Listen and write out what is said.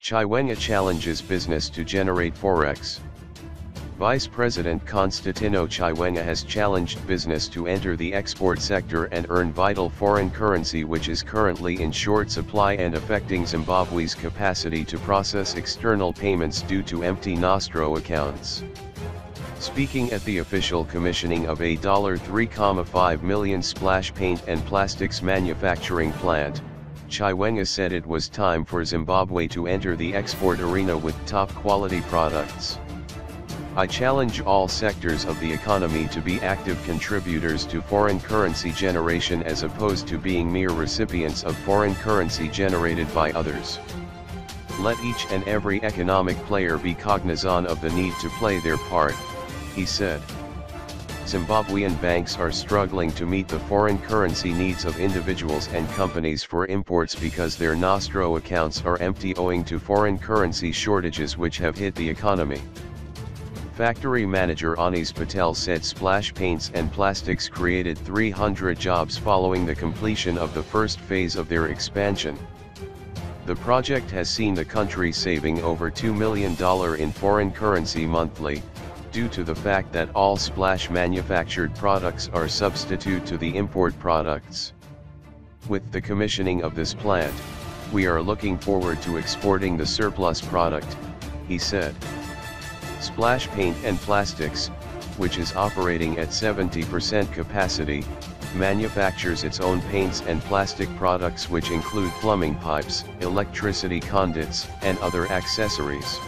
Chaiwenga challenges business to generate forex. Vice President Constantino Chaiwenga has challenged business to enter the export sector and earn vital foreign currency, which is currently in short supply and affecting Zimbabwe's capacity to process external payments due to empty nostro accounts. Speaking at the official commissioning of a $3.5 million splash paint and plastics manufacturing plant, Chaiwenga said it was time for Zimbabwe to enter the export arena with top-quality products. I challenge all sectors of the economy to be active contributors to foreign currency generation as opposed to being mere recipients of foreign currency generated by others. Let each and every economic player be cognizant of the need to play their part, he said. Zimbabwean banks are struggling to meet the foreign currency needs of individuals and companies for imports because their nostro accounts are empty owing to foreign currency shortages which have hit the economy. Factory manager Anis Patel said Splash Paints and Plastics created 300 jobs following the completion of the first phase of their expansion. The project has seen the country saving over $2 million in foreign currency monthly, due to the fact that all Splash manufactured products are substitute to the import products. With the commissioning of this plant, we are looking forward to exporting the surplus product, he said. Splash Paint and Plastics, which is operating at 70% capacity, manufactures its own paints and plastic products which include plumbing pipes, electricity conduits, and other accessories.